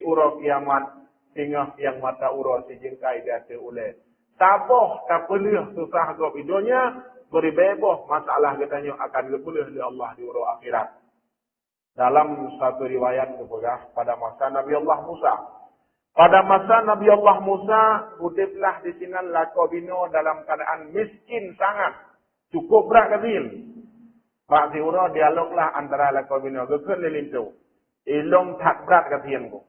uro kiamat singah yang mata uro si jengkai data ule. Saboh kapelih susah go bidonya beri beboh masalah katanya akan dipulih oleh Allah di uro akhirat. Dalam satu riwayat kepada pada masa Nabi Allah Musa. Pada masa Nabi Allah Musa, hiduplah di sini lakobino dalam keadaan miskin sangat. Cukup berat katil. Pak Siuro dialoglah antara lakobino. Gekun lilintu. Ilong tak berat katil ku.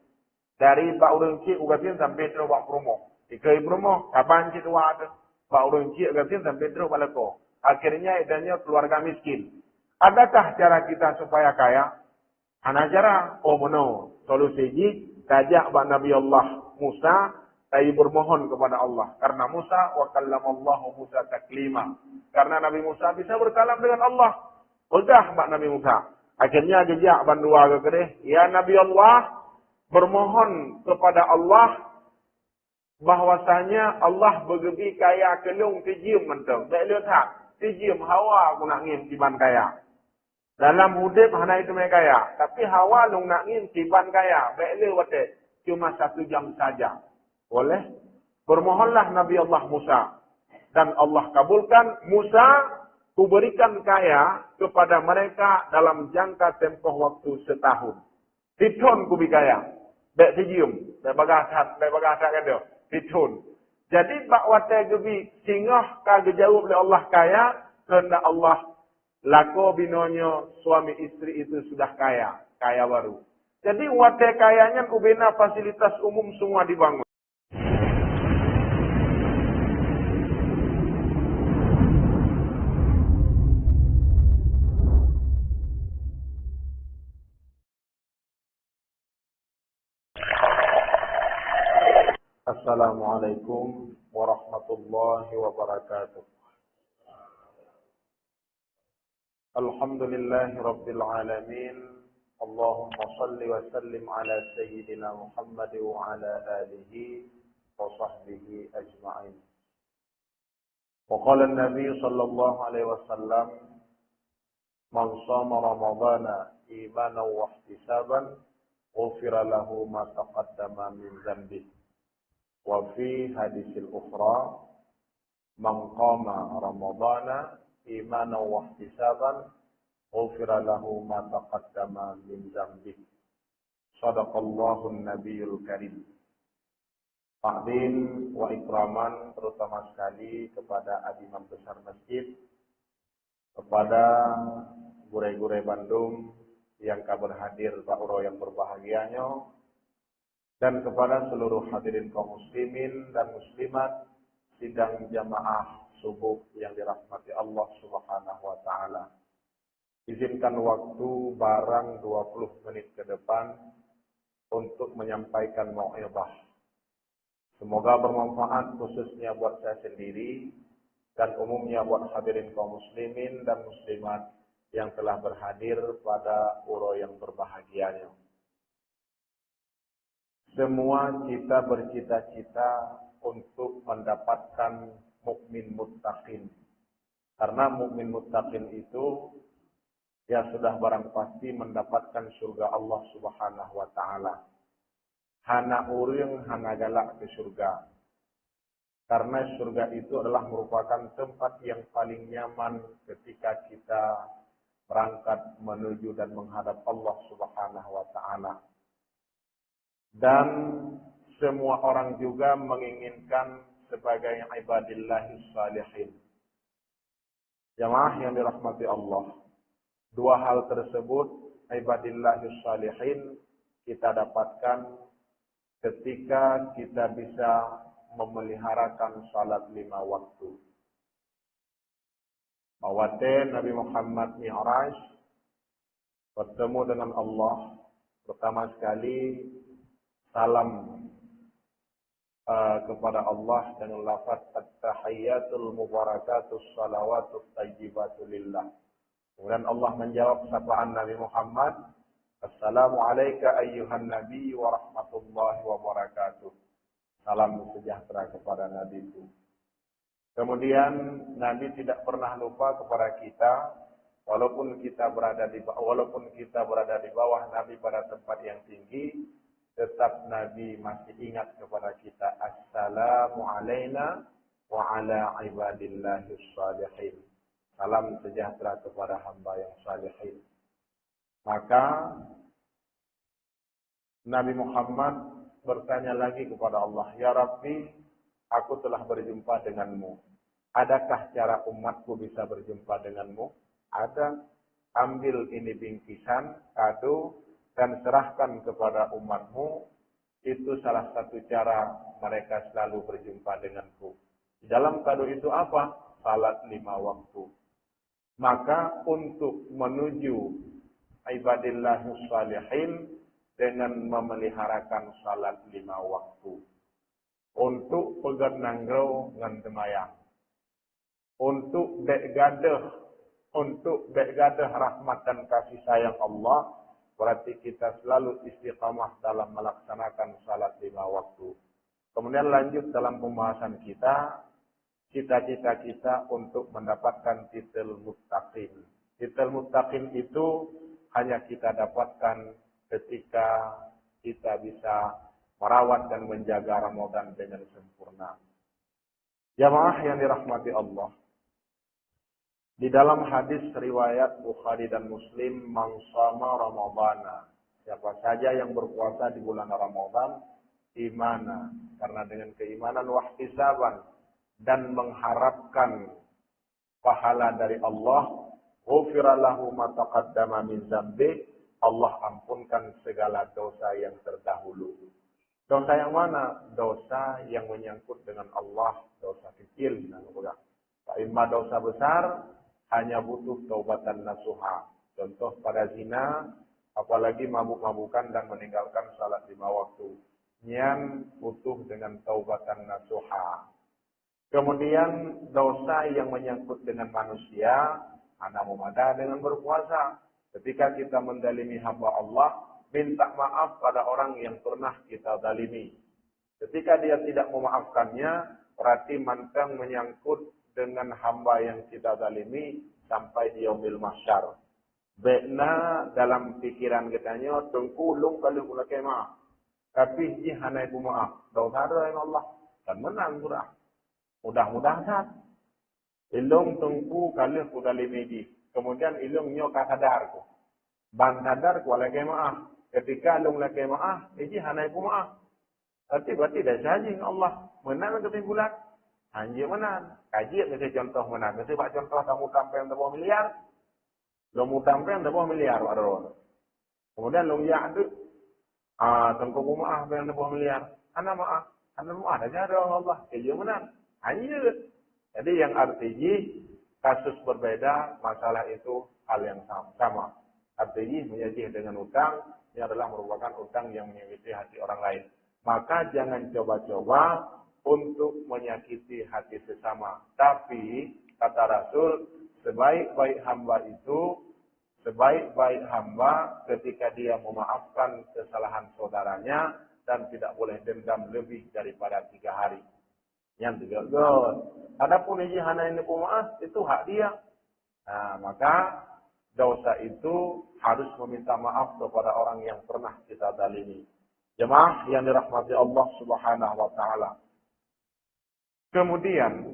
Dari Pak Urung Cik ugatin sampai terus Pak Promo. Ikai Promo, kapan Cik tua ada? Pak Urung Cik ugatin sampai terus Pak Leko. Akhirnya idanya keluarga miskin. Adakah cara kita supaya kaya? Ana cara mono solusi ji kajak ba Nabi Allah Musa tay bermohon kepada Allah karena Musa wa kallamallahu Musa taklima karena Nabi Musa bisa berkalam dengan Allah udah ba Nabi Musa akhirnya jejak bandua ke ya Nabi Allah bermohon kepada Allah bahwasanya Allah begebi kaya kelung tijim mentong tak lihat tak tijim hawa aku nak ngin tiban kaya. Dalam hidup hanya itu mereka kaya. Tapi hawa lung nak ngin tiban kaya. Baiklah wate. Cuma 1 jam saja. Boleh? Bermohonlah Nabi Allah Musa. Dan Allah kabulkan. Musa, kuberikan kaya kepada mereka dalam jangka tempoh waktu setahun. Titun kubi kaya. Baik tijium. Baik bagasat kata. Titun. Jadi bak wate gebi singah kagak jauh oleh Allah kaya. Kerana Allah lako binonyo suami istri itu sudah kaya baru. Jadi wate kayanya kubina fasilitas umum semua dibangun. Assalamualaikum warahmatullahi wabarakatuh. Alhamdulillahi Rabbil Alamin. Allahumma salli wa sallim ala Sayyidina Muhammad wa ala alihi wa sahbihi ajma'in. Wa qala an-nabi sallallahu alaihi wasallam man shama ramadhana imanan wa ihtisaban ghufira lahu ma taqaddama min dhanbihi. Wa fi hadisil ukhra man qama ramadhana imanan wa ihtisaban ghufira lahu ma taqaddama min dzambihi. Shadaqallahu an-nabiyul karim. Takdim wa ikraman terutama sekali kepada imam besar masjid, kepada gure-gure Bandung yang kabar hadir Pak Uro yang berbahagianya, dan kepada seluruh hadirin kaum muslimin dan muslimat sidang jamaah subuh yang dirahmati Allah Subhanahu wa taala. Izinkan waktu barang 20 menit ke depan untuk menyampaikan mau'izah. Semoga bermanfaat khususnya buat saya sendiri dan umumnya buat hadirin kaum muslimin dan muslimat yang telah berhadir pada uro yang berbahagianya. Semua kita bercita-cita untuk mendapatkan mukmin muttaqin. Karena mukmin muttaqin itu ya sudah barang pasti mendapatkan surga Allah Subhanahu wa taala. Hana urang hana galak ke surga. Karena surga itu adalah merupakan tempat yang paling nyaman ketika kita berangkat menuju dan menghadap Allah Subhanahu wa taala. Dan semua orang juga menginginkan sebagai ibadillahis salihin. Jamaah yang dirahmati Allah. Dua hal tersebut, ibadillahis salihin, kita dapatkan ketika kita bisa memeliharakan salat 5 waktu. Mawate Nabi Muhammad Mi'raj bertemu dengan Allah. Pertama sekali salam kepada Allah dengan lafaz at-tahiyyatul mubarakatus salawatut thayyibatu lillah. Kemudian Allah menjawab sapaan Nabi Muhammad, Assalamu alayka ayyuhan nabi wa rahmatullahi wa barakatuh. Salam sejahtera kepada Nabi itu. Kemudian Nabi tidak pernah lupa kepada kita, walaupun kita berada di bawah Nabi pada tempat yang tinggi, tetap Nabi masih ingat kepada kita, assalamu alaina wa ala ibadillahis salihin. Salam sejahtera kepada hamba yang salihin. Maka Nabi Muhammad bertanya lagi kepada Allah, ya Rabbi, aku telah berjumpa denganmu. Adakah cara umatku bisa berjumpa denganmu? Ada. Ambil ini bingkisan, kado, dan serahkan kepada umatmu. Itu salah satu cara mereka selalu berjumpa denganku. Di dalam kado itu apa? Salat 5 waktu. Maka untuk menuju ibadillahus salihin dengan memeliharakan salat 5 waktu. Untuk pegat nanggro ngan temayang. Untuk dek gadah rahmat dan kasih sayang Allah, berarti kita selalu istiqamah dalam melaksanakan salat 5 waktu. Kemudian lanjut dalam pembahasan kita, cita-cita kita untuk mendapatkan titel muttaqin. Titel muttaqin itu hanya kita dapatkan ketika kita bisa merawat dan menjaga Ramadan dengan sempurna. Jamaah yang dirahmati Allah. Di dalam hadis riwayat Bukhari dan Muslim, man shama Ramadhana, siapa saja yang berpuasa di bulan Ramadan, imana, karena dengan keimanan wahtisaban dan mengharapkan pahala dari Allah, ghufira lahu ma taqaddama min dzambi, Allah ampunkan segala dosa yang terdahulu. Dosa yang mana? Dosa yang menyangkut dengan Allah, dosa kecil. Imma dosa besar, hanya butuh taubatan nasuha. Contoh pada zina, apalagi mabuk-mabukan dan meninggalkan salat 5 waktu. Yang butuh dengan taubatan nasuha. Kemudian dosa yang menyangkut dengan manusia, ana mumada dengan berpuasa. Ketika kita mendalimi hamba Allah, minta maaf pada orang yang pernah kita dalimi. Ketika dia tidak memaafkannya, berarti mantang menyangkut dengan hamba yang kita zalimi sampai di yaumil mahsyar. Bekna dalam pikiran kitanya tengkulung kalau kula kemah. Tapi ji hanai ku maaf. Dosa dengan Allah dan menang surah. Mudah-mudahan ilung tengku kalau ku zalimi ji. Kemudian ilung nyo ka sadar ku. Ban sadar ku lagi maaf. Ketika ilung lagi maaf, ji hanai ku maaf. Berarti dah janji Allah menang ketimbulan. Hanya menang. Kaji ke contoh menang. Kasi pak contoh kamu tampil 10 miliar. Lo mu tampil 10 miliar. Kemudian lo ya ada. Tengku maaf yang 10 miliar. Anak maaf. Anak maaf. Ada cara Allah. Kaji menang. Hanya. Jadi yang artinya kasus berbeda. Masalah itu hal yang sama. Artinya menyakiti dengan utang. Ini adalah merupakan utang yang menyakiti hati orang lain. Maka jangan coba-coba untuk menyakiti hati sesama. Tapi, kata Rasul, sebaik-baik hamba itu, sebaik-baik hamba ketika dia memaafkan kesalahan saudaranya dan tidak boleh dendam lebih daripada 3 hari. Yang 3 god. Adapun hana ini pemaaf, itu hak dia. Nah, maka dosa itu harus meminta maaf kepada orang yang pernah kita zalimi. Jemaah yang dirahmati Allah Subhanahu wa taala. Kemudian,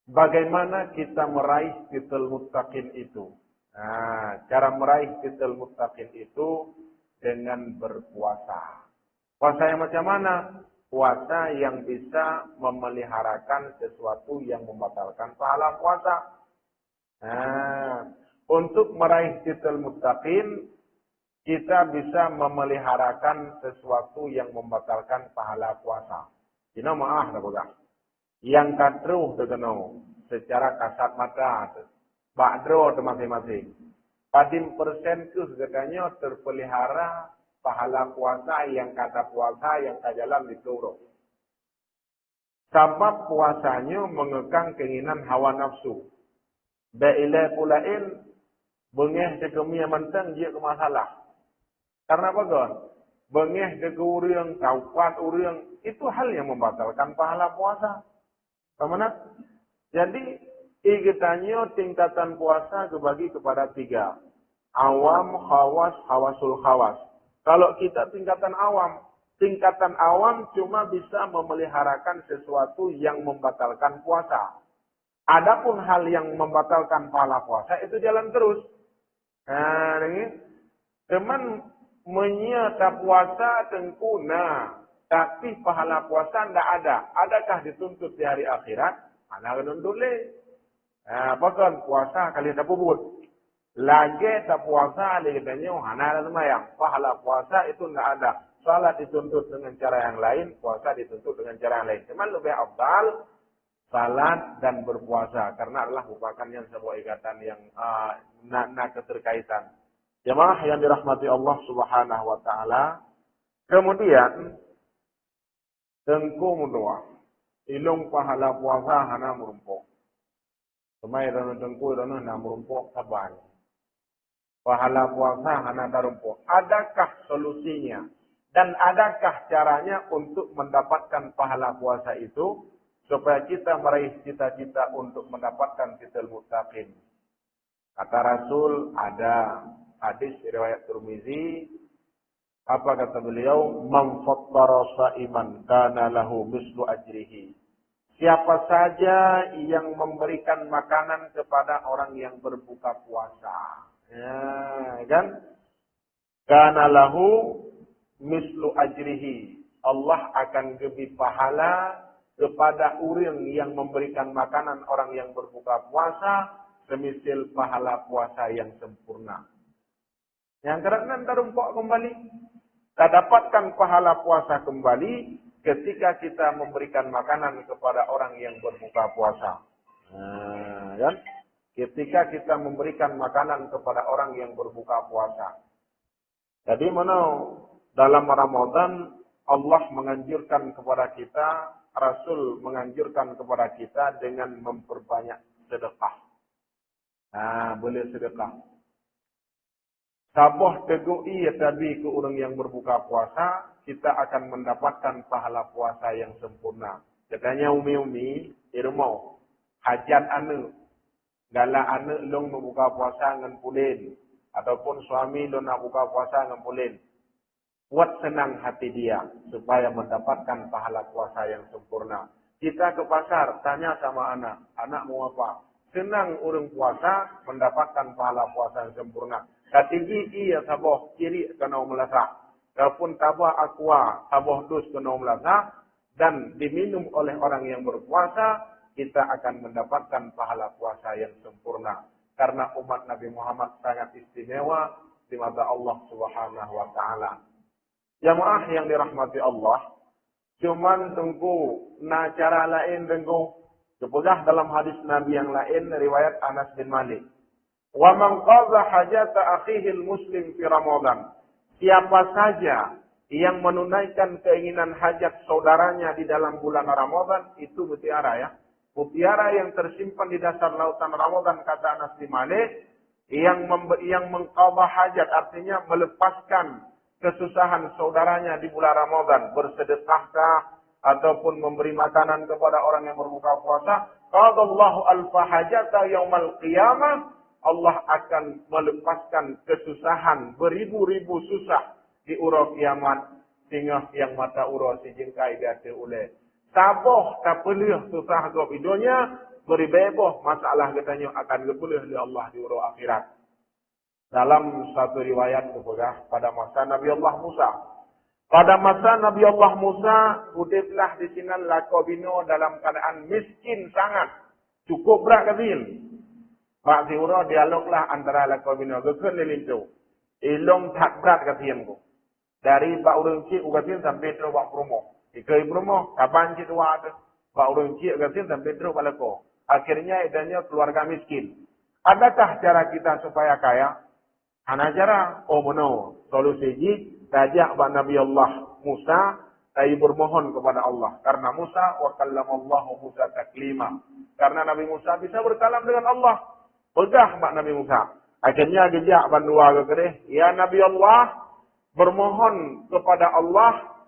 bagaimana kita meraih titel muttaqin itu? Nah, cara meraih titel muttaqin itu dengan berpuasa. Puasa yang macam mana? Puasa yang bisa memeliharakan sesuatu yang membatalkan pahala puasa. Nah, untuk meraih titel muttaqin, kita bisa memeliharakan sesuatu yang membatalkan pahala puasa. Ini maaf, dah yang katruh terkena secara kasat mata, bakdro masing-masing. Padim persen ke katanya terpelihara pahala puasa yang kata puasa yang kajalan di seluruh. Sebab puasanya mengekang keinginan hawa nafsu. Bailai pulain bengeh sekemia mentang dia ke masalah. Karena apa kan? Bengeh ke uriang, kaupat uriang, itu hal yang membatalkan pahala puasa. Kemana? Jadi, ikitannya tingkatan puasa dibagi kepada 3. Awam, khawas, hawasul khawas. Kalau kita tingkatan awam cuma bisa memeliharakan sesuatu yang membatalkan puasa. Adapun hal yang membatalkan pahala puasa itu jalan terus. Nah, ini teman menyata puasa tengkuna, tapi pahala puasa tidak ada. Adakah dituntut di hari akhirat? Anak nuntut le. Nah, bahkan puasa kalian tak puput. Lagi tak puasa lagi katanya hana semayang. Pahala puasa itu tidak ada. Salat dituntut dengan cara yang lain, puasa dituntut dengan cara yang lain. Cuman lebih afdal salat dan berpuasa karena adalah merupakan yang sebuah ikatan yang keterkaitan. Jemaah yang dirahmati Allah Subhanahu wa taala. Kemudian tengku mudua. Ilung pahala puasa hana merumpuk. Semai dan tengku dan hana merumpuk sabar. Pahala puasa hana tarumpuk. Adakah solusinya? Dan adakah caranya untuk mendapatkan pahala puasa itu supaya kita meraih cita-cita untuk mendapatkan titel muttaqin? Kata Rasul ada hadis riwayat Tirmizi, apa kata beliau? Man fattara sha'iman kana lahu mislu ajrihi. Siapa saja yang memberikan makanan kepada orang yang berbuka puasa, ya kan? Kana lahu mislu ajrihi. Allah akan beri pahala kepada orang yang memberikan makanan orang yang berbuka puasa semisal pahala puasa yang sempurna. Yang kerana tarumpok kembali, kita dapatkan pahala puasa kembali ketika kita memberikan makanan kepada orang yang berbuka puasa. Nah, kan? Ketika kita memberikan makanan kepada orang yang berbuka puasa. Jadi mana dalam Ramadan Allah menganjurkan kepada kita, Rasul menganjurkan kepada kita dengan memperbanyak sedekah. Nah, boleh sedekah. Sabah tegui tadi ke orang yang berbuka puasa, kita akan mendapatkan pahala puasa yang sempurna. Katanya umi-umi, irmau, hajat anu, gala anu long membuka puasa dengan pulin, ataupun suami long nak buka puasa dengan pulin. Buat senang hati dia supaya mendapatkan pahala puasa yang sempurna. Kita ke pasar, tanya sama anak mau apa? Senang orang puasa mendapatkan pahala puasa yang sempurna. Katigi iya saboh kiri kena melasa. Walaupun tabah aqua, saboh dus kena melasa dan diminum oleh orang yang berpuasa, kita akan mendapatkan pahala puasa yang sempurna. Karena umat Nabi Muhammad sangat istimewa di mata Allah Subhanahu wa taala. Jamaah yang dirahmati Allah, cuman tunggu na cara lain tunggu. Sepegah dalam hadis Nabi yang lain riwayat Anas bin Malik. Wa man qadha hajata akhihi al-muslim fi Ramadan. Siapa saja yang menunaikan keinginan hajat saudaranya di dalam bulan Ramadan itu mutiara ya. Mutiara yang tersimpan di dasar lautan Ramadan kata Anas bin Malik yang mengqadha hajat artinya melepaskan kesusahan saudaranya di bulan Ramadan, bersedekahkah ataupun memberi makanan kepada orang yang berbuka puasa, qadallahu al-fahajata yaumal qiyamah, Allah akan melepaskan kesusahan beribu-ribu susah di ura kiamat sehingga yang mata ura si jengkai biasa oleh saboh tak pelih susah go hidunya beri beboh masalah katanya akan gepulih oleh Allah di ura akhirat. Dalam satu riwayat kepada pada masa Nabi Allah Musa. Pada masa Nabi Allah Musa, hiduplah di sini lakobino dalam keadaan miskin sangat. Cukup berat kecil. Pak Siuro dialoglah antara lakobino. Gekun lilincu. Ilong tak berat kecil. Dari Pak Urung Cik ugatin sampai terus Pak Promo. Ikai Promo, kapan Cik tua ada? Pak Urung Cik ugatin sampai terus Pak Leko. Akhirnya idanya keluarga miskin. Adakah cara kita supaya kaya? Ana cara, mono, solusi ji, tajak ba Nabi Allah Musa, tayi bermohon kepada Allah. Karena Musa, wa kallamallahu Musa taklima. Karena Nabi Musa bisa berkalam dengan Allah. Pegah ba Nabi Musa. Akhirnya gejak bandua kekereh, ya Nabi Allah, bermohon kepada Allah,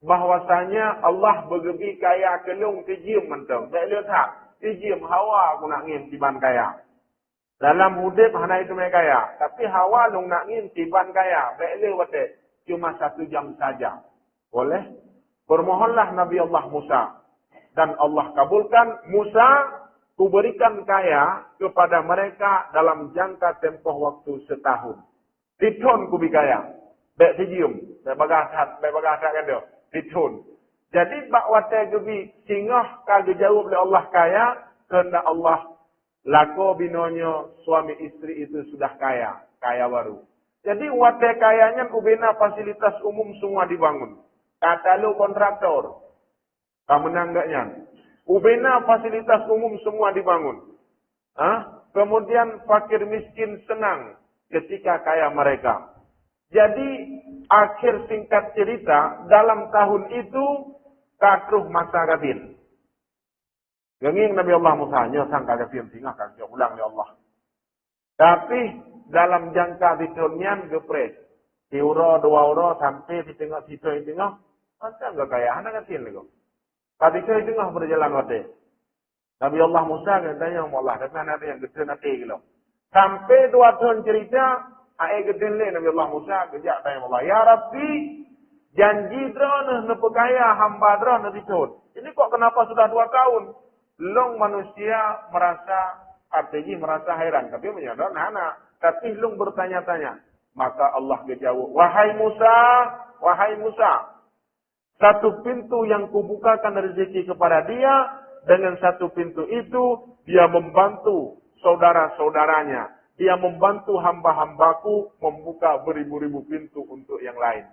bahwasanya Allah begebi kaya kelung tijim mentau. Tak lihat tak, tijim hawa aku nak ngin tiban kaya. Dalam hidup hana itu mereka kaya. Tapi hawa long nak ngin tiban kaya. Bele wate cuma 1 jam saja. Boleh? Bermohonlah Nabi Allah Musa. Dan Allah kabulkan. Musa, kuberikan kaya kepada mereka dalam jangka tempoh waktu setahun. Titun kubi kaya. Bek sijium. Bek bagasat kan dia. Titun. Jadi bak wate gebi singoh kage jauh oleh Allah kaya. Kerana Allah lako binonyo suami istri itu sudah kaya. Kaya baru. Jadi wate kayanya ubena fasilitas umum semua dibangun. Kata lu kontraktor. Kamu nanggaknya. Ubena fasilitas umum semua dibangun. Kemudian fakir miskin senang ketika kaya mereka. Jadi akhir singkat cerita dalam tahun itu katruh masa kabin. Genging Nabi Allah Musa nyosang kagapin tingah kagak ulang ya Allah. Tapi dalam jangka ditunian gepres. Euro 2 euro sampai di tengah. Macam enggak kaya anak kecil ni kok. Tadi ke tengah berjalan wate. Nabi Allah Musa katanya Allah dan ada yang gede nanti gitu. Sampai 2 tahun cerita ai gede le Nabi Allah Musa gejak tanya Allah, ya Rabbi, janji drone ne pekaya hamba drone ditun. Ini kok kenapa sudah 2 tahun? Long manusia merasa merasa heran, tapi menyadar anak. Tapi long bertanya-tanya. Maka Allah berjawab, wahai Musa, satu pintu yang kubukakan rezeki kepada dia, dengan satu pintu itu dia membantu saudara-saudaranya. Dia membantu hamba-hambaku membuka beribu-ribu pintu untuk yang lain.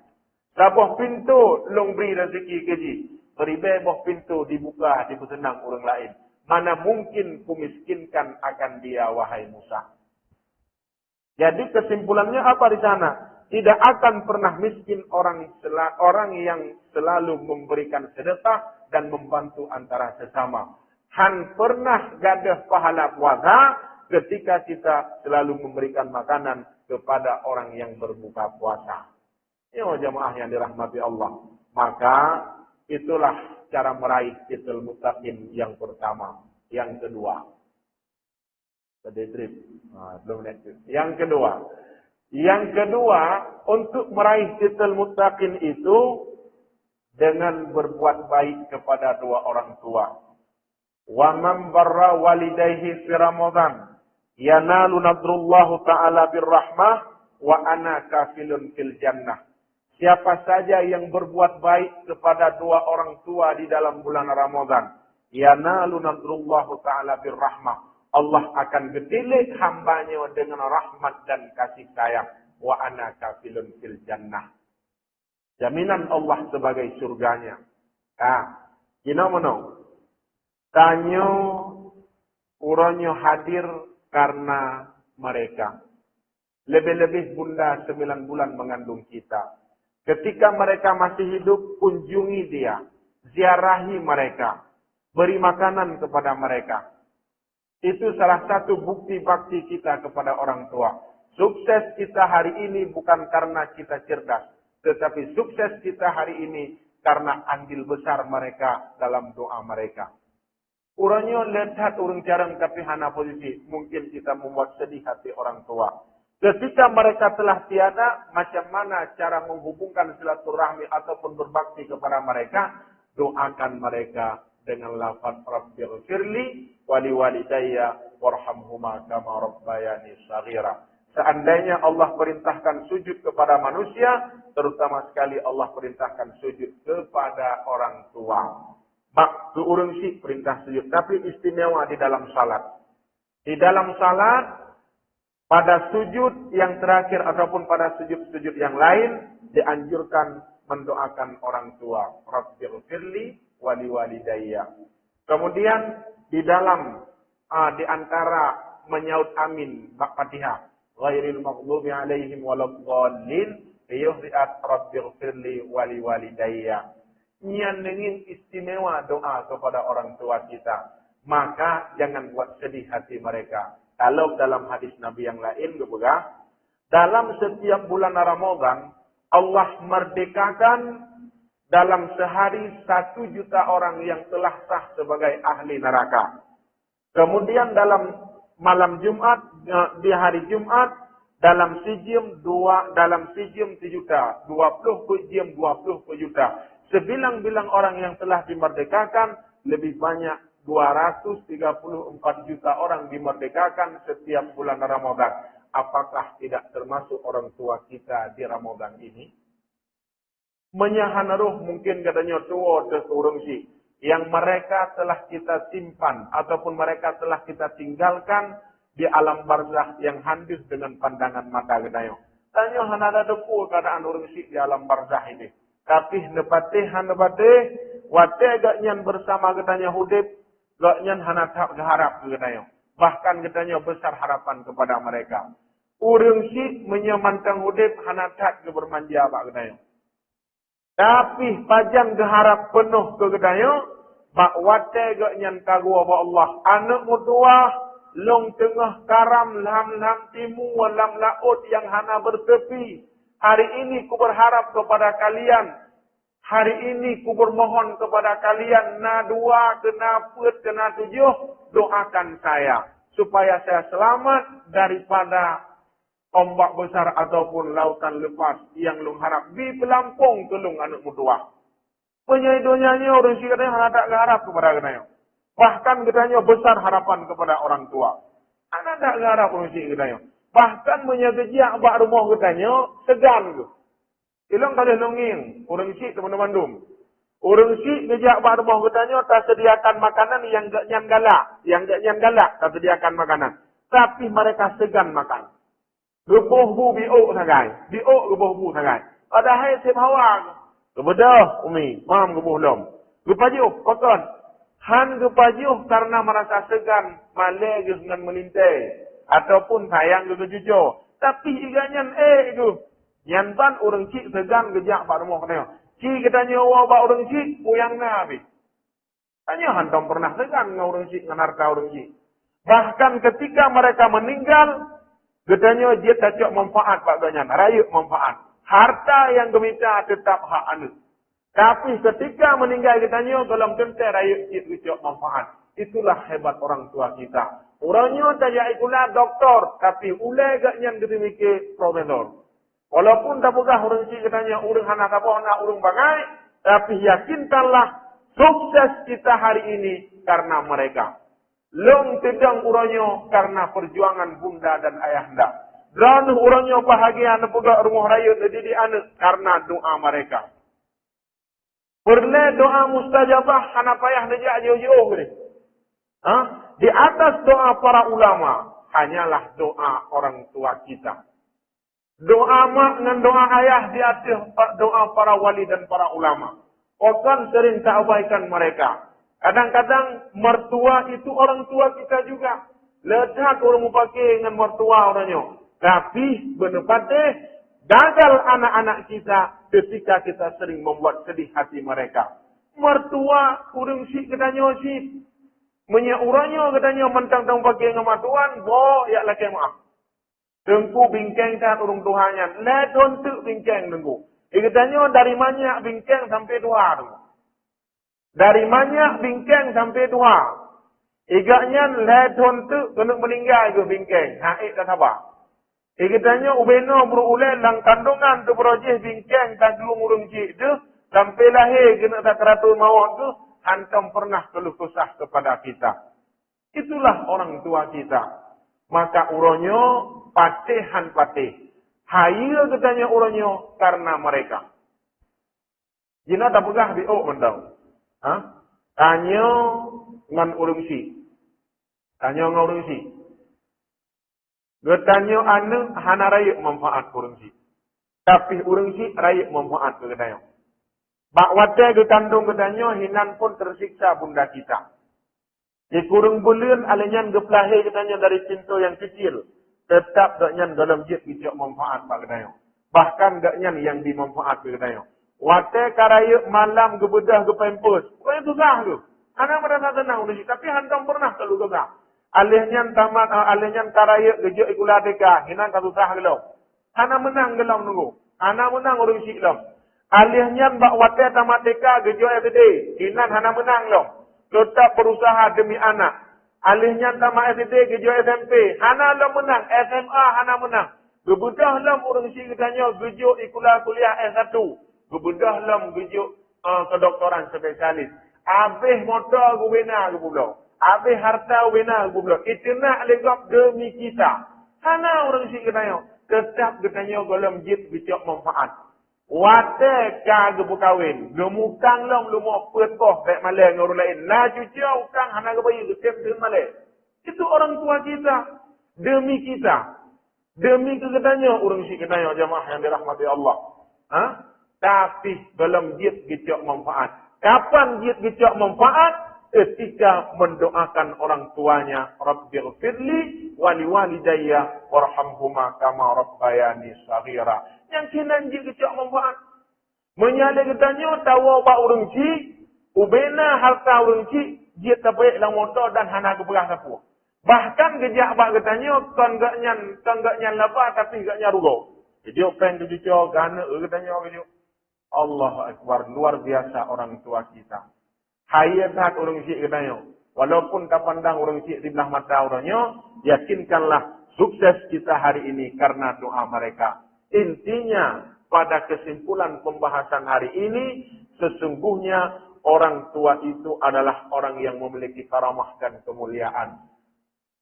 Sabuh pintu long beri rezeki keji. Beribe boh pintu dibuka, dipersenang orang lain. Mana mungkin kumiskinkan akan dia, wahai Musa. Jadi kesimpulannya apa di sana? Tidak akan pernah miskin orang yang selalu memberikan sedekah dan membantu antara sesama. Han pernah gadah pahala puasa ketika kita selalu memberikan makanan kepada orang yang berbuka puasa. Ini jamaah yang dirahmati Allah. Maka itulah cara meraih titul muttaqin yang pertama. Yang kedua. Yang kedua, untuk meraih titul muttaqin itu dengan berbuat baik kepada 2 orang tua. Wa man barra walidayhi fi Ramadan yanalu nadrullahu ta'ala birrahmah wa ana kafilun fil jannah. Siapa saja yang berbuat baik kepada 2 orang tua di dalam bulan Ramadan, yanalu nadrullahu ta'ala birrahmah. Allah akan gedilik hambanya dengan rahmat dan kasih sayang. Wa ana kafilun fil jannah. Jaminan Allah sebagai surganya. Gimana? Tanyo uronyo hadir karena mereka. Lebih-lebih bunda 9 bulan mengandung kita. Ketika mereka masih hidup, kunjungi dia. Ziarahi mereka. Beri makanan kepada mereka. Itu salah satu bukti bakti kita kepada orang tua. Sukses kita hari ini bukan karena kita cerdas. Tetapi sukses kita hari ini karena andil besar mereka dalam doa mereka. Urangnya lihat urang jarang tapi hana posisi. Mungkin kita membuat sedih hati orang tua. Ketika mereka telah tiada, macam mana cara menghubungkan silaturahmi ataupun berbakti kepada mereka? Doakan mereka dengan lafaz Rabbighfirli wa liwalidayya warhamhuma kama rabbayani shaghira. Seandainya Allah perintahkan sujud kepada manusia, terutama sekali Allah perintahkan sujud kepada orang tua. Bak urang sih perintah sujud, tapi istimewa di dalam salat. Di dalam salat, pada sujud yang terakhir ataupun pada sujud-sujud yang lain, dianjurkan mendoakan orang tua. Rabbighfirli wa liwalidayya. Kemudian di dalam di antara menyaut amin Fatihah, ghairil maghdubi alaihim waladdallin, yuhri'at rabbighfirli wa liwalidayya. Nian dengan istimewa doa kepada orang tua kita. Maka jangan buat sedih hati mereka. Kalau dalam hadis Nabi yang lain, dalam setiap bulan Ramadan, Allah merdekakan dalam sehari 1 juta orang yang telah sah sebagai ahli neraka. Kemudian dalam malam Jumat, di hari Jumat, dalam sejam 1 juta, 20 jam 20 juta. Sebilang-bilang orang yang telah dimerdekakan, lebih banyak 234 juta orang dimerdekakan setiap bulan Ramadan. Apakah tidak termasuk orang tua kita di Ramadan ini? Menyahan roh mungkin katanya tua orang si yang mereka telah kita simpan ataupun mereka telah kita tinggalkan di alam barzah yang handis dengan pandangan mata katanya. Tanya hanada depu keadaan orang si di alam barzah ini. Tapi nepatih wate gaknyan bersama katanya hudib, gaknyan hanatap keharap katanya. Bahkan katanya besar harapan kepada mereka. Urang si menyamantang hudib hanatat ke bermanja pak katanya. Tapi pajan keharap penuh ke katanya, bak wate gaknyan kagua ba Allah. Anak mutuah long tengah karam lam timu lam laut yang hana bertepi. Hari ini ku berharap kepada kalian. Hari ini ku bermohon kepada kalian. Na 2, kena 4, kena 7. Doakan saya. Supaya saya selamat daripada ombak besar ataupun lautan lepas. Yang lung harap. Di pelampung ke lung anak mutuah. Penyaidonya orang si katanya tak harap kepada katanya. Bahkan katanya besar harapan kepada orang tua. Anak tak harap orang si katanya. Bahkan menyegejak bak rumah katanya, segan tu. Ilang kali longing, orang si teman-teman dum. Orang si gejak bak rumah katanya, tak sediakan makanan yang gak nyan galak, tak sediakan makanan. Tapi mereka segan makan. Gebuh bu biok sagai, gebuh bu sagai. Ada hai sip hawa. Kebedah, umi, mam gebuh lom. Gepajuh, kokon. Han gepajuh karena merasa segan, malai dengan melintai. Ataupun sayang ke jujur. Tapi iganyan itu. Nyantan orang cik segan gejak pak rumah katanya. Cik katanya wah pak orang cik puyang nabi. Tanya hantam pernah segan dengan orang cik, dengan harta orang cik. Bahkan ketika mereka meninggal, katanya dia tak cok manfaat pak ganyan. Rayuk manfaat. Harta yang gemita tetap hak anu. Tapi ketika meninggal katanya dalam kentai rayuk cik cok manfaat. Itulah hebat orang tua kita. Orangnya tak jadi pula doktor, tapi ulai gaknya kita mikir profesor. Walaupun tak pegah orang si katanya orang anak apa anak orang bagai, tapi yakinkanlah sukses kita hari ini karena mereka. Long tedang orangnya karena perjuangan bunda dan ayahanda. Dan orangnya bahagia nak pegah rumah raya didik anak karena doa mereka. Pernah doa mustajabah anak payah najak jauh-jauh ni. Di atas doa para ulama, hanyalah doa orang tua kita. Doa mak dan doa ayah di atas doa para wali dan para ulama. Orang sering tak abaikan mereka. Kadang-kadang mertua itu orang tua kita juga. Letak orang pakai dengan mertua orangnya. Tapi benepateh gagal anak-anak kita ketika kita sering membuat sedih hati mereka. Mertua urang si katanya si. Menyaurannya katanya mentang-tang pakai nama Tuhan, bo ya laki maaf. Tengku bingkeng tak urung Tuhannya. Ledon tu bingkeng tengku. Katanya dari banyak bingkeng sampai 2 tu. Dari banyak bingkeng sampai 2. Igaknya ledon tu kena meninggal ke bingkeng. Haik tak sabar. Katanya ubeno berulai lang kandungan tu berojih bingkeng tak dulu urung cik tu. Sampai lahir kena tak keratur mawak tu. Hantam pernah keluh kesah kepada kita. Itulah orang tua kita. Maka uronyo patihan patih. Hayil katanya uronyo karena mereka. Jina tak pegah biok mendang. Tanya ngan urung si. Tanya ngan urung si. Katanya anu hana rayuk manfaat urung si. Tapi urung si rayuk manfaat katanya. Bak wate ke kandung katanya hinan pun tersiksa bunda kita. Di kurung bulan alenyan geplahe katanya dari cinta yang kecil. Tetap gaknyan dalam jid bijak manfaat pak katanya. Bahkan gaknyan yang dimanfaat katanya. Wate karayuk malam gebedah ke pempus. Kau itu sah tu. Anak merasa tenang ni. Tapi hantam pernah kalau gegah. Alihnya tamat, alihnya karayuk gejak ikuladeka. Hinan tak susah gelau. Hana menang gelau nunggu. Hana menang urung si gelau. Alihnya bak wate tamat deka gejak everyday. Hinan hana menang gelau. Tetap berusaha demi anak. Alihnya tamat SD, gejo SMP. Hana lah menang. SMA, hana menang. Gebedah lam orang si katanya gejo ikulah kuliah S1. Gebedah lam gejo kedoktoran spesialis. Habis motor gubena gebulau. Habis harta gubena gebulau. Itu nak legap demi kita. Hana orang si katanya. Tetap katanya golem jit bicok manfaat. Wate ka gebukawin. Gemukang lam lumo pepoh baik malai dengan orang lain. Nah cuci ukang hana gebayi getem dengan malai. Itu orang tua kita. Demi kita. Demi kegetanya orang si katanya jamaah yang dirahmati Allah. Ha? Tapi dalam jit gicok manfaat. Kapan jit gicok manfaat? Ketika mendoakan orang tuanya, Rabbighfirli wali walidayya warhamhuma kama rabbayani shaghira. Yang kena jit gicok manfaat. Menyala katanya tawa ba orang si, ubena harta orang si, jit tabaik lang motor dan hana keberah sapu. Bahkan gejak bak katanya kan gak nyan lapa tapi gak nyarugo. Jadi pen tu dico gana katanya video. Allah Akbar, luar biasa orang tua kita. Hayat hak orang si katanya. Walaupun tak pandang orang si di belah mata orangnya, yakinkanlah sukses kita hari ini karena doa mereka. Intinya pada kesimpulan pembahasan hari ini sesungguhnya orang tua itu adalah orang yang memiliki karamah dan kemuliaan.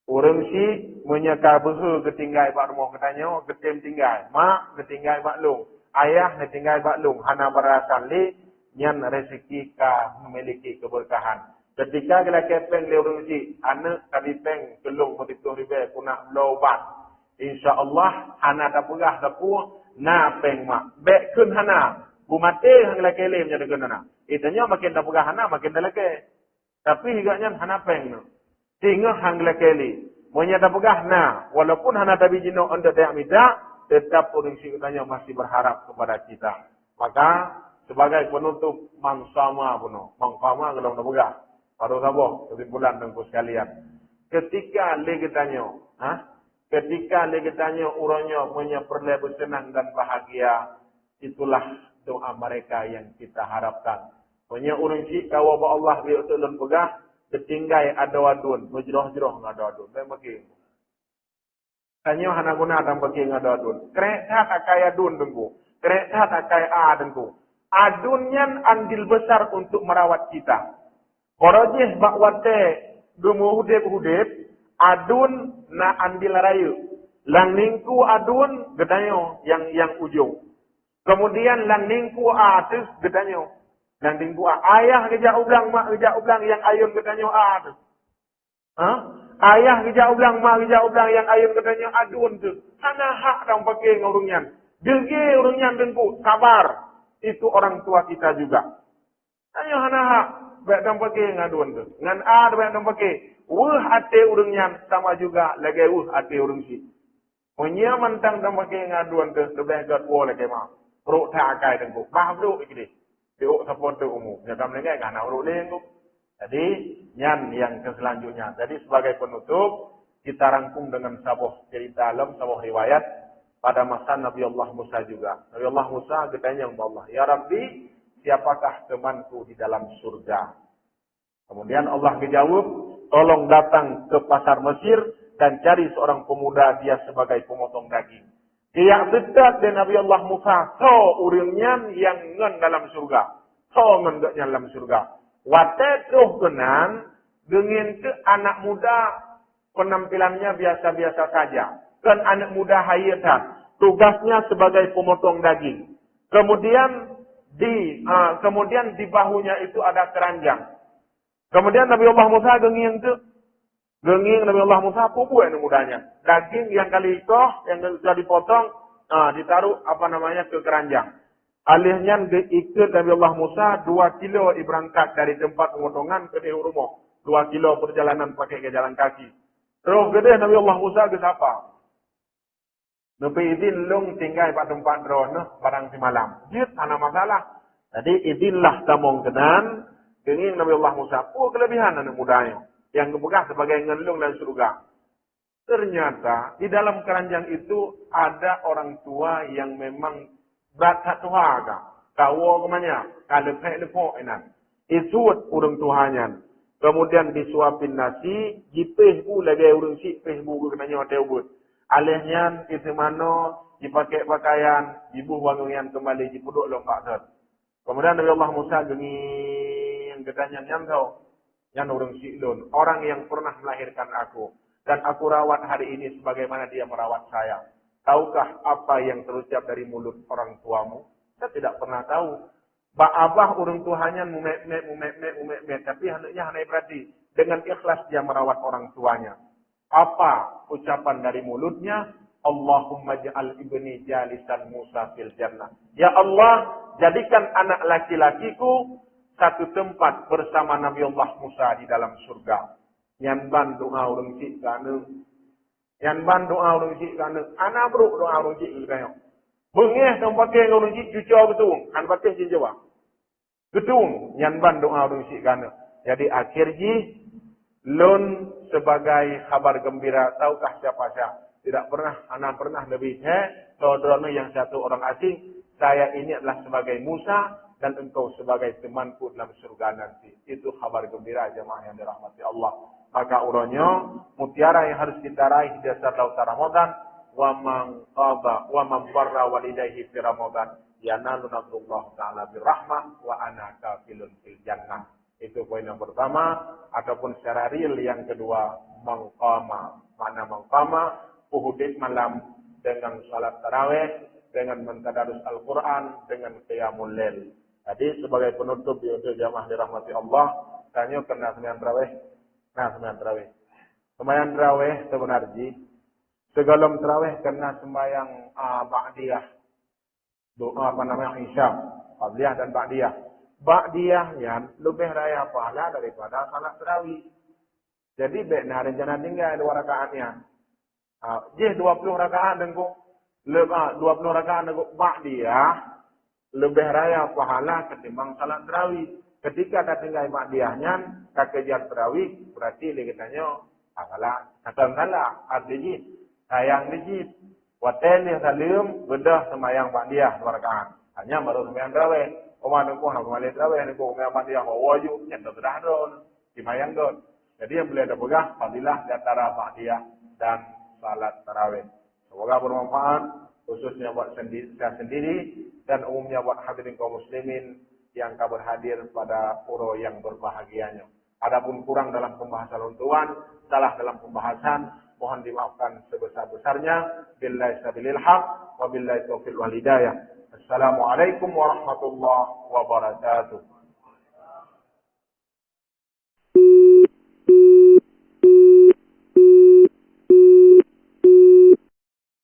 Orang si menyeka behu ketinggai bak rumah katanya, ketim tinggai. Mak ketinggai bak lung. Ayah ketinggai bak lung. Hana berasan li, nyan rezeki ka memiliki keberkahan. Ketika kita kepeng le orang si, anak kali peng kelung petitu ribe kuna lobat. InsyaAllah, hana tak pegah tapu, na peng mak. Bek kun hana. Bumate hang laki le menjadi kunana. Itanya makin tak pegah hana, makin tak laki. Tapi higanya hana peng no. Sehingga hang lekeli. Menyata pegah na. Walaupun hana tabi jino anda tak minta. Tetap orang sikitanya masih berharap kepada kita. Maka sebagai penutup mangsama puno. Mangkama kalau nak pegah. Pada sabar. Kesimpulan tengku sekalian. Ketika legetanya. Ketika legetanya urangnya perlu bersenang dan bahagia. Itulah doa mereka yang kita harapkan. Punya orang sik kawal Allah bi'utulun pegah. Ketinggai ada wadun, berjeroh-jeroh ngada wadun. Saya bagi. Tanya hana guna dan bagi ngada wadun. Kereta tak kaya adun dengku. Kereta tak kaya dengku. Adunnya andil besar untuk merawat kita. Korojih bakwate gumu hudep-hudep. Adun na andil rayu. Lang ningku adun gedanyo yang ujung. Kemudian lang ningku atis gedanyo. Dan tinggu ayah kerja ulang, mak kerja ulang yang ayun katanya tu. Ayah kerja ulang, mak kerja ulang yang ayun katanya adun tu. Sana hak dong pakai ngurungnya. Degi urungnya dengku, sabar. Itu orang tua kita juga. Ayo hana hak, baik dong pakai ngadun tu. Ngan baik dong pakai. Ate urungnya sama juga lagi ate urung si. Punya mentang dong pakai ngaduan tu, lebih gat boleh kemah. Perut tak akai dengku. Bah bro ikli. Tiuk support umum. Ya kami dengar kan urut lengkup. Jadi nyan yang selanjutnya. Jadi sebagai penutup kita rangkum dengan sebuah cerita alam, sebuah riwayat pada masa Nabi Allah Musa juga. Nabi Allah Musa bertanya kepada Allah, "Ya Rabbi, siapakah temanku di dalam surga?" Kemudian Allah menjawab, "Tolong datang ke pasar Mesir dan cari seorang pemuda dia sebagai pemotong daging." Dia dekat dengan Nabi Allah Musa. So, urangnya yang ngen dalam surga. So, ngen dalam surga. Watetuh kenan, dengan ke anak muda, penampilannya biasa-biasa saja. Kan anak muda hayatan. Tugasnya sebagai pemotong daging. Kemudian di bahunya itu ada keranjang. Kemudian Nabi Allah Musa genging ke. Genging Nabi Allah Musa pupu yang mudanya. Daging yang kali ikoh, yang sudah dipotong, ditaruh ke keranjang. Alihnya diikut Nabi Allah Musa 2 kilo berangkat dari tempat pemotongan ke rumah. 2 kilo perjalanan pakai ke jalan kaki. Terus gede Nabi Allah Musa ke siapa? Nabi izin lung tinggal pada tempat drone barang si malam. Jut, ada masalah. Jadi izinlah tamong kenan. Genging Nabi Allah Musa. Kelebihan anak mudanya. Yang kebegah sebagai ngelung dan surga. Ternyata di dalam keranjang itu ada orang tua yang memang berat satu harga. Kawo kemana? Kalau lepo enak. Itu orang tuanya. Kemudian disuapin nasi, jipih bu lagi urung si pih bu kenanya hotel bu. Alihnya itu mana dipakai pakaian, ibu wangian kembali dipuduk lompat dah. Kemudian Nabi Allah Musa yang katanya nyantau, yang urung si lun, orang yang pernah melahirkan aku dan aku rawat hari ini sebagaimana dia merawat saya. Tahukah apa yang terucap dari mulut orang tuamu? Saya tidak pernah tahu. Abah orang tuanya mumek, tapi hendaknya hanya berarti dengan ikhlas dia merawat orang tuanya. Apa ucapan dari mulutnya? Allahumma ja'al ibni jalisan Musa fil jannah. Ya Allah, jadikan anak laki-lakiku satu tempat bersama Nabi Allah Musa di dalam surga. Yan ban doa urang cik kana. Yan ban doa urang cik kana. Ana bro doa urang cik kayo. Bengeh tong pakai urang cik cucu betul. An pakai cik Jawa. Gedung yang ban doa urang si kana. Jadi akhirnya lun sebagai kabar gembira, tahukah siapa saya? Tidak pernah, anak pernah lebih saudara yang satu orang asing. Saya ini adalah sebagai Musa dan engkau sebagai temanku dalam surga nanti. Itu kabar gembira jemaah yang dirahmati Allah. Maka uronyo mutiara yang harus kita raih di dasar lautan Ramadan. Wa man qaba wa man barra walidayhi fi Ramadan. Yanalu nabrullah ta'ala birrahmah wa ana kafilun fil jannah. Itu poin yang pertama. Ataupun secara real yang kedua, mengqama. Mana mengqama? Uhudid malam dengan salat tarawih, dengan mentadarus Al-Quran, dengan qiyamul lail. Jadi sebagai penutup untuk jamaah dirahmati Allah, tanya kena sembahyang tarawih. Nah, sembahyang tarawih. Sembahyang tarawih sebenarnya segala tarawih kena sembahyang ba'diyah. Doa apa namanya Isya, Qabliyah dan Ba'diyah. Ba'diyahnya lebih raya pahala daripada salat tarawih. Jadi benar rencana tinggal 2 rakaatnya. Jih 20 rakaat dengku. 20 rakaat dengku Ba'diyah lebih raya pahala ketimbang salat tarawih. Ketika dah tinggal Ba'diyahnya kekejar tarawih berarti likitanya pahala atau salah artinya sayang dijit. Waten yang salim bedah sembahyang Ba'diyah 2 rakaat. Hanya baru sembahyang tarawih. Omah nengko nak kembali tarawih nengko sembahyang Ba'diyah waju nyata sudah don sembahyang don. Jadi yang boleh ada pegah fadilah di antara Ba'diyah dan salat tarawih. Semoga bermanfaat khususnya buat saya sendiri dan umumnya buat hadirin kaum muslimin yang kabur hadir pada puro yang berbahagianya. Adapun kurang dalam pembahasan untuan, salah dalam pembahasan, mohon dimaafkan sebesar-besarnya. Billahi sabilil haq wa billahi taufiq wal hidayah. Assalamualaikum warahmatullahi wabarakatuh.